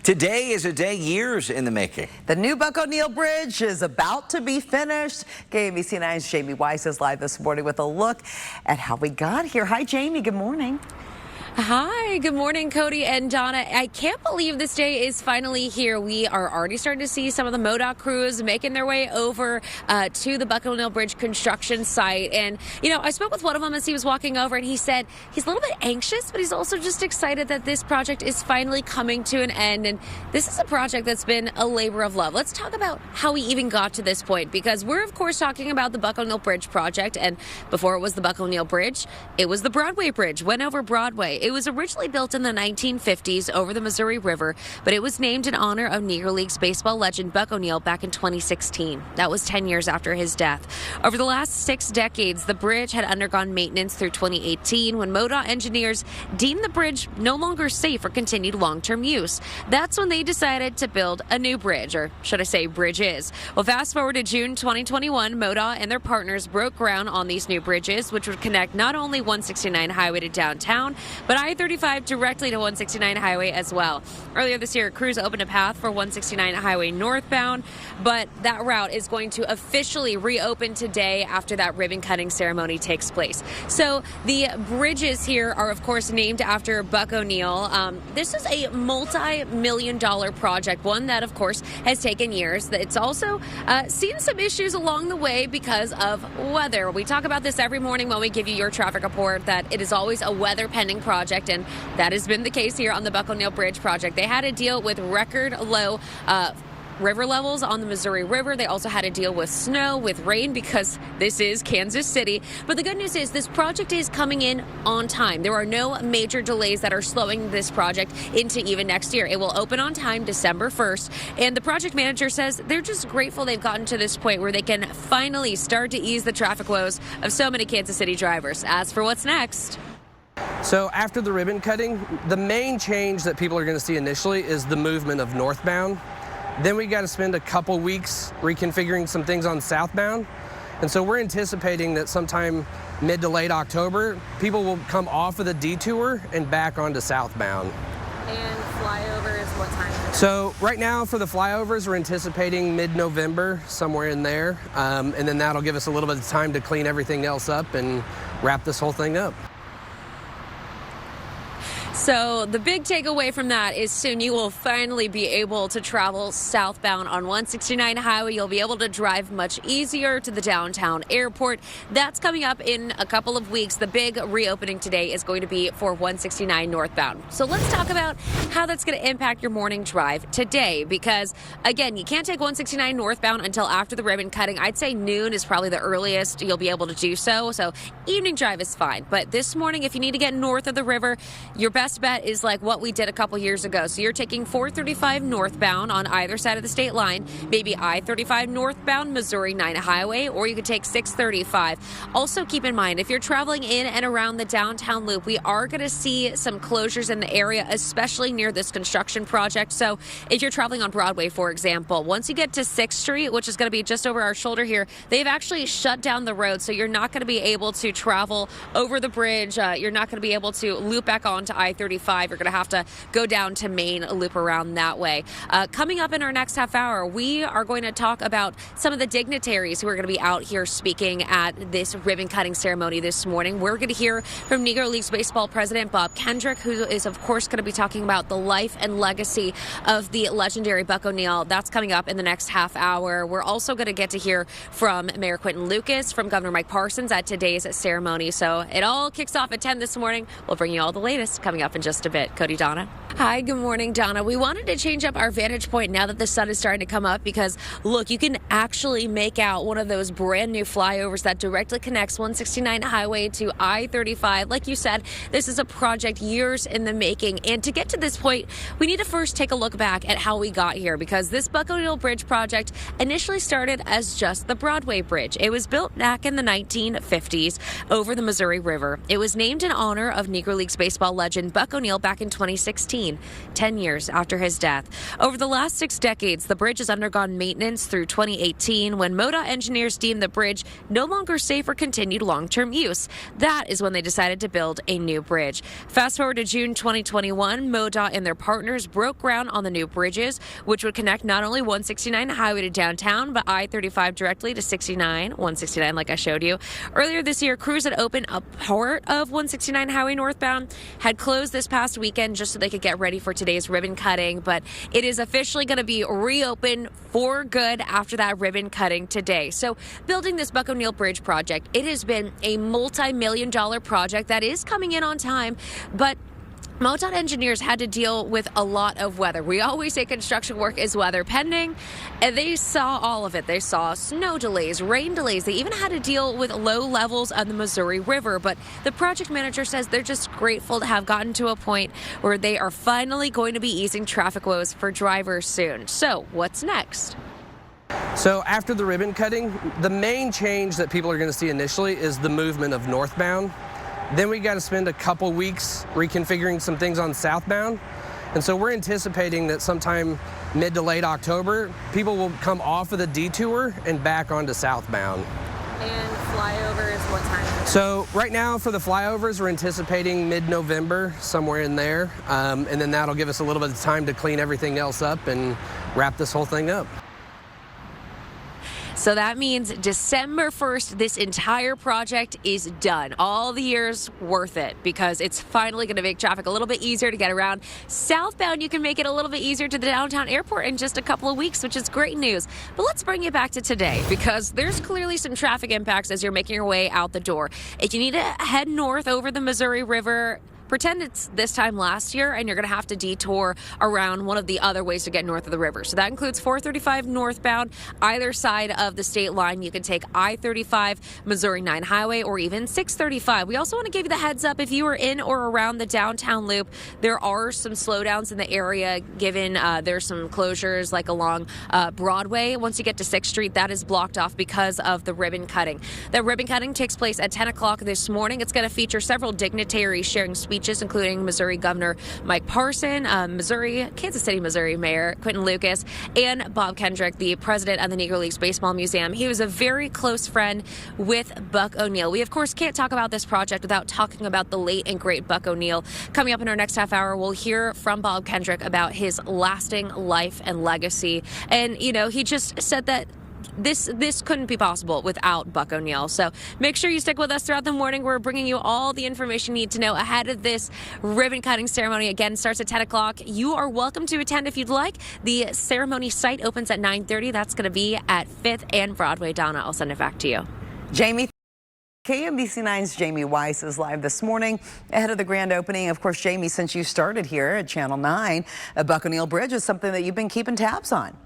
Today is a day years in the making. The new Buck O'Neil Bridge is about to be finished. KMBC 9's Jamie Weiss is live this morning with a look at how we got here. Hi, Jamie. Good morning. Hi, good morning, Cody and Donna. I can't believe this day is finally here. We are already starting to see some of the MoDOT crews making their way over to the Buck O'Neil Bridge construction site. And, you know, I spoke with one of them as he was walking over, and he said he's a little bit anxious, but he's also just excited that this project is finally coming to an end. And this is a project that's been a labor of love. Let's talk about how we even got to this point, because we're, of course, talking about the Buck O'Neil Bridge project. And before it was the Buck O'Neil Bridge, it was the Broadway Bridge, went over Broadway. It was originally built in the 1950s over the Missouri River, but it was named in honor of Negro Leagues baseball legend Buck O'Neil back in 2016. That was 10 years after his death. Over the last 6 decades, the bridge had undergone maintenance through 2018 when MoDOT engineers deemed the bridge no longer safe for continued long-term use. That's when they decided to build a new bridge, or should I say bridges. Well, fast forward to June 2021, MoDOT and their partners broke ground on these new bridges, which would connect not only 169 Highway to downtown, but I-35 directly to 169 Highway as well. Earlier this year, crews opened a path for 169 Highway northbound, but that route is going to officially reopen today after that ribbon cutting ceremony takes place. So the bridges here are, of course, named after Buck O'Neil. This is a multi-million-dollar project, one that, of course, has taken years. It's also seen some issues along the way because of weather. We talk about this every morning when we give you your traffic report, that it is always a weather-pending project, and that has been the case here on the Buck O'Neil Bridge project. They had to deal with record low river levels on the Missouri River. They also had to deal with snow, with rain, because this is Kansas City. But the good news is this project is coming in on time. There are no major delays that are slowing this project into even next year. It will open on time December 1st. And the project manager says they're just grateful they've gotten to this point where they can finally start to ease the traffic woes of so many Kansas City drivers. As for what's next, so after the ribbon cutting, the main change that people are going to see initially is the movement of northbound. Then we got to spend a couple weeks reconfiguring some things on southbound. And so we're anticipating that sometime mid to late October, people will come off of the detour and back onto southbound. and flyovers, what time? So right now for the flyovers, we're anticipating mid-November, somewhere in there. And then that'll give us a little bit of time to clean everything else up and wrap this whole thing up. So the big takeaway from that is soon you will finally be able to travel southbound on 169 Highway. You'll be able to drive much easier to the downtown airport. That's coming up in a couple of weeks. The big reopening today is going to be for 169 northbound. So let's talk about how that's going to impact your morning drive today, because again, you can't take 169 northbound until after the ribbon cutting. I'd say noon is probably the earliest you'll be able to do so. So evening drive is fine. But this morning, if you need to get north of the river, your best bet is like what we did a couple years ago. So you're taking 435 northbound on either side of the state line, maybe I-35 northbound, Missouri 9 Highway, or you could take 635. Also keep in mind, if you're traveling in and around the downtown loop, we are going to see some closures in the area, especially near this construction project. So if you're traveling on Broadway, for example, once you get to 6th Street, which is going to be just over our shoulder here, they've actually shut down the road. So you're not going to be able to travel over the bridge. You're not going to be able to loop back onto I-35. You're going to have to go down to Main, loop around that way. Coming up in our next half hour, we are going to talk about some of the dignitaries who are going to be out here speaking at this ribbon cutting ceremony this morning. We're going to hear from Negro Leagues Baseball President Bob Kendrick, who is, of course, going to be talking about the life and legacy of the legendary Buck O'Neil. That's coming up in the next half hour. We're also going to get to hear from Mayor Quinton Lucas, from Governor Mike Parsons at today's ceremony. So it all kicks off at 10 this morning. We'll bring you all the latest coming up in just a bit. Cody, Donna. Hi, good morning, Donna. We wanted to change up our vantage point now that the sun is starting to come up, because look, you can actually make out one of those brand new flyovers that directly connects 169 Highway to I-35. Like you said, this is a project years in the making. And to get to this point, we need to first take a look back at how we got here, because this Buck O'Neil Bridge project initially started as just the Broadway Bridge. It was built back in the 1950s over the Missouri River. It was named in honor of Negro Leagues baseball legend Buck O'Neil back in 2016. 2015, 10 years after his death. Over the last 6 decades, the bridge has undergone maintenance through 2018 when MoDOT engineers deemed the bridge no longer safe for continued long-term use. That is when they decided to build a new bridge. Fast forward to June 2021, MoDOT and their partners broke ground on the new bridges, which would connect not only 169 highway to downtown, but I-35 directly to 169 like I showed you. Earlier this year, crews had opened a part of 169 highway northbound, had closed this past weekend just so they could get ready for today's ribbon cutting, but it is officially going to be reopened for good after that ribbon cutting today. So building this Buck O'Neil Bridge project, it has been a multi-million-dollar project that is coming in on time, but MoDOT engineers had to deal with a lot of weather. We always say construction work is weather pending, and they saw all of it. They saw snow delays, rain delays. They even had to deal with low levels on the Missouri River. But the project manager says they're just grateful to have gotten to a point where they are finally going to be easing traffic woes for drivers soon. So what's next? So after the ribbon cutting, the main change that people are going to see initially is the movement of northbound. Then we got to spend a couple weeks reconfiguring some things on southbound. And so we're anticipating that sometime mid to late October, people will come off of the detour and back onto southbound. And flyovers, what time? So right now for the flyovers, we're anticipating mid-November, somewhere in there. And then that'll give us a little bit of time to clean everything else up and wrap this whole thing up. So that means December 1st, this entire project is done. All the years worth it because it's finally going to make traffic a little bit easier to get around. Southbound, you can make it a little bit easier to the downtown airport in just a couple of weeks, which is great news. But let's bring it back to today because there's clearly some traffic impacts as you're making your way out the door. If you need to head north over the Missouri River, pretend it's this time last year and you're going to have to detour around one of the other ways to get north of the river. So that includes 435 northbound, either side of the state line. You can take I-35, Missouri 9 Highway, or even 635. We also want to give you the heads up if you are in or around the downtown loop, there are some slowdowns in the area given there's some closures like along Broadway. Once you get to 6th Street, that is blocked off because of the ribbon cutting. The ribbon cutting takes place at 10 o'clock this morning. It's going to feature several dignitaries sharing speeches, including Missouri Governor Mike Parson, Kansas City, Missouri Mayor Quentin Lucas, and Bob Kendrick, the president of the Negro Leagues Baseball Museum. He was a very close friend with Buck O'Neil. We, of course, can't talk about this project without talking about the late and great Buck O'Neil. Coming up in our next half hour, we'll hear from Bob Kendrick about his lasting life and legacy. And, you know, he just said that this couldn't be possible without Buck O'Neil. So make sure you stick with us throughout the morning. We're bringing you all the information you need to know ahead of this ribbon cutting ceremony. Again, starts at 10 o'clock. You are welcome to attend if you'd like. The ceremony site opens at 9:30. That's going to be at 5th and Broadway. Donna, I'll send it back to you. Jamie. KMBC 9's Jamie Weiss is live this morning ahead of the grand opening. Of course, Jamie, since you started here at Channel 9, Buck O'Neil Bridge is something that you've been keeping tabs on.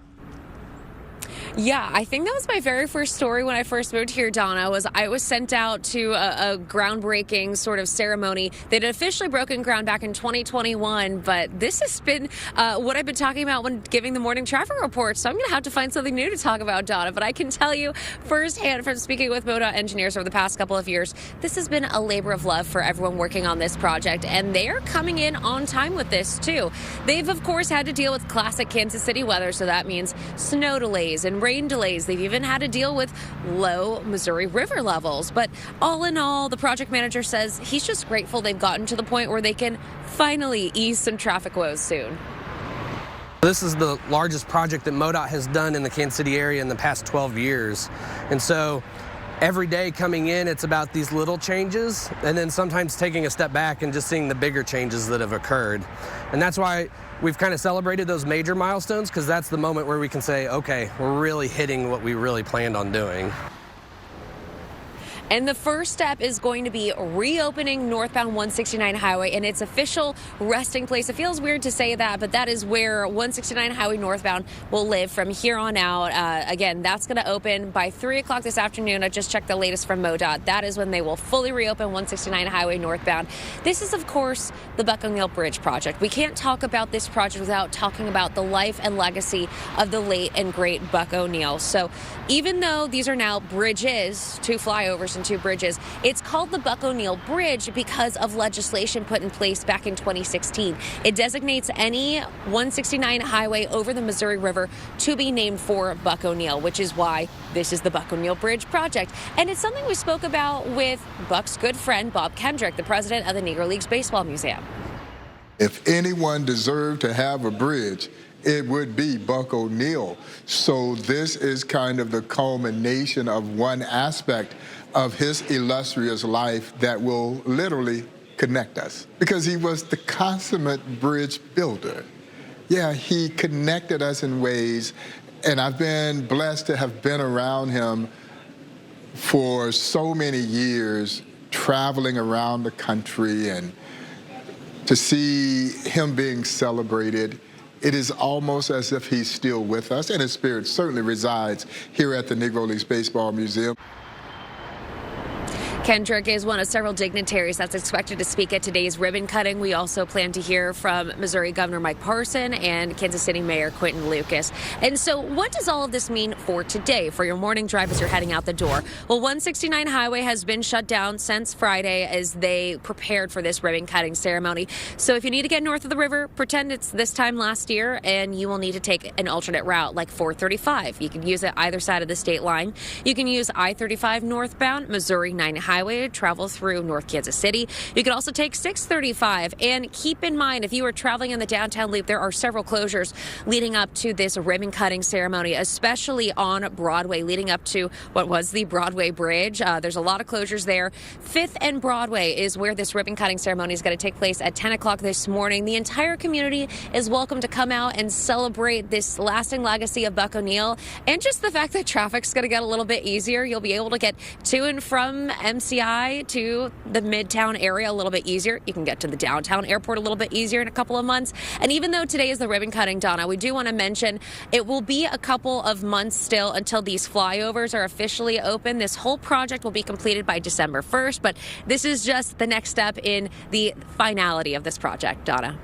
Yeah, I think that was my very first story when I first moved here, Donna. I was sent out to a groundbreaking sort of ceremony. They'd officially broken ground back in 2021, but this has been what I've been talking about when giving the morning traffic reports. So I'm going to have to find something new to talk about, Donna. But I can tell you firsthand from speaking with MoDOT engineers over the past couple of years, this has been a labor of love for everyone working on this project, and they're coming in on time with this too. They've, of course, had to deal with classic Kansas City weather, so that means snow delays and rain delays. They've even had to deal with low Missouri River levels. But all in all, the project manager says he's just grateful they've gotten to the point where they can finally ease some traffic woes soon. This is the largest project that MoDOT has done in the Kansas City area in the past 12 years. And so every day coming in, it's about these little changes, and then sometimes taking a step back and just seeing the bigger changes that have occurred. And that's why we've kind of celebrated those major milestones, because that's the moment where we can say, okay, we're really hitting what we really planned on doing. And the first step is going to be reopening northbound 169 Highway and its official resting place. It feels weird to say that, but that is where 169 Highway northbound will live from here on out. Again, that's going to open by 3 o'clock this afternoon. I just checked the latest from MoDOT. That is when they will fully reopen 169 Highway northbound. This is, of course, the Buck O'Neil Bridge project. We can't talk about this project without talking about the life and legacy of the late and great Buck O'Neil. So even though these are now bridges, 2 flyovers and two bridges. It's called the Buck O'Neil Bridge because of legislation put in place back in 2016. It designates any 169 highway over the Missouri River to be named for Buck O'Neil, which is why this is the Buck O'Neil Bridge project. And it's something we spoke about with Buck's good friend, Bob Kendrick, the president of the Negro Leagues Baseball Museum. If anyone deserved to have a bridge, it would be Buck O'Neil. So this is kind of the culmination of one aspect of his illustrious life that will literally connect us, because he was the consummate bridge builder. Yeah, he connected us in ways, and I've been blessed to have been around him for so many years, traveling around the country, and to see him being celebrated. It is almost as if he's still with us, and his spirit certainly resides here at the Negro Leagues Baseball Museum. Kendrick is one of several dignitaries that's expected to speak at today's ribbon cutting. We also plan to hear from Missouri Governor Mike Parson and Kansas City Mayor Quinton Lucas. And so what does all of this mean for today, for your morning drive as you're heading out the door? Well, 169 Highway has been shut down since Friday as they prepared for this ribbon cutting ceremony. So if you need to get north of the river, pretend it's this time last year, and you will need to take an alternate route like 435. You can use it either side of the state line. You can use I-35 northbound, Missouri 9 Highway to travel through North Kansas City. You can also take 635. And keep in mind, if you are traveling in the downtown loop, there are several closures leading up to this ribbon cutting ceremony, especially on Broadway, leading up to what was the Broadway Bridge. There's a lot of closures there. 5th and Broadway is where this ribbon cutting ceremony is going to take place at 10 o'clock this morning. The entire community is welcome to come out and celebrate this lasting legacy of Buck O'Neil, and just the fact that traffic's going to get a little bit easier. You'll be able to get to and from MCI to the Midtown area a little bit easier. You can get to the downtown airport a little bit easier in a couple of months. And even though today is the ribbon cutting, Donna, we do want to mention it will be a couple of months still until these flyovers are officially open. This whole project will be completed by December 1st, but this is just the next step in the finality of this project, Donna.